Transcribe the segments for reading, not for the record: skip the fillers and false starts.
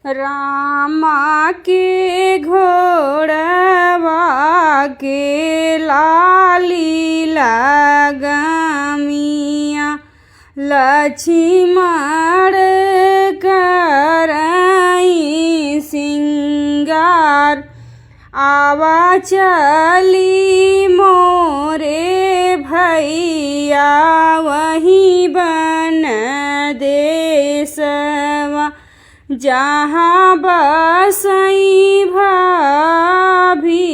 रामा के घोड़वा के लाली लगमिया लक्ष्मण करई सिंगार आवा चली मोरे भैया वहीं बन देसवा जहाँ बसई भाभी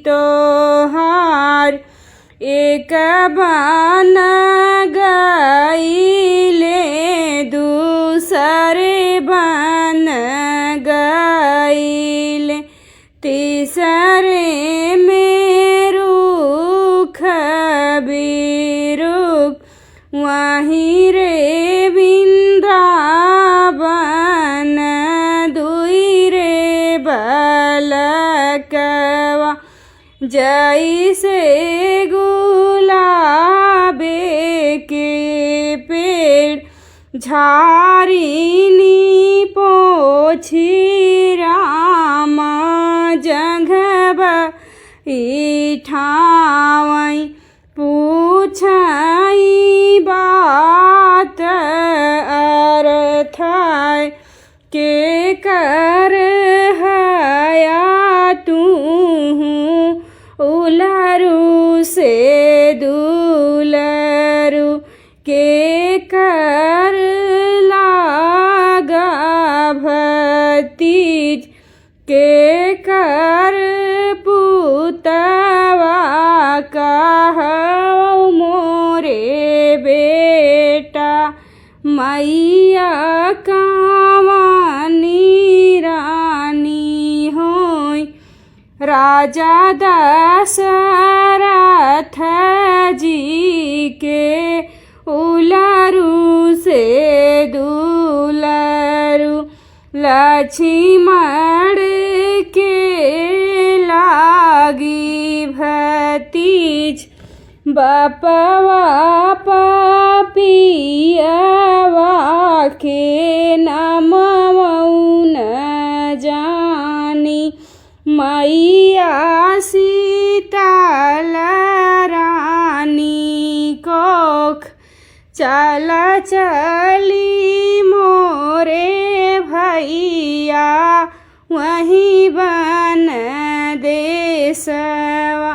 तोहार एक बन गईले दूसरे बन गईले तीसरे में रुख बिरुख वहीं रे वृंदावन दुई रे बलकवा जैसे गुलाबे के पेड़ झारिनी पोछी राम जंघब ठावई पूछई बात अर्थ के कर हया तू उलरू से दुलरू के कर लागा भतीज के कर पुतवा कहौ मोरे बेटा मैया कामनी रानी होय राजा दशरथ जी के उलरू से दुलरू लक्ष्मण के लागी भतीज बपवा पपियवा के नमवौ न जानी मैया सीतल रानी कोख चल चली मोरे भैया वहीं बन देसवा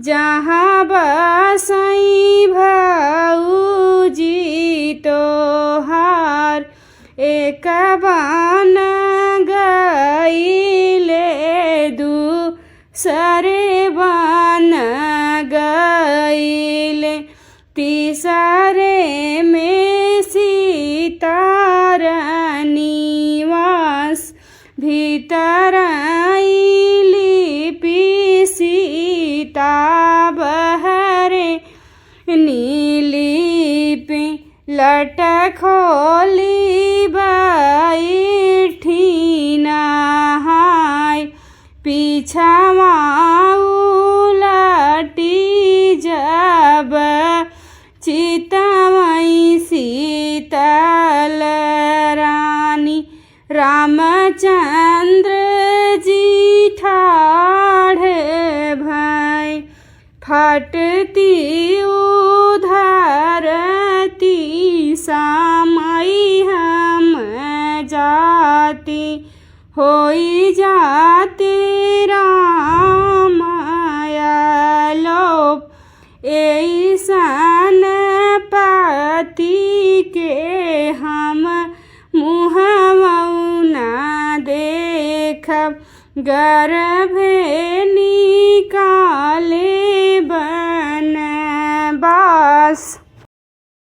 जहाँ बसई भौजी तोहार एक बन गईले दूसरे बन गईले तीसरे में सीतारानिवास भीतर लिपि सीता बहरे नीलिपि लट खोली बैठी नहाय पीछवा उलटी जब चितवई सीतल रानी रामचंद्र जी ठाढ़ भय फटती उधरती सामई हम जाती होई जाते रामायलोप ऐसन पति के हम मुहवौ न देखब गर्भे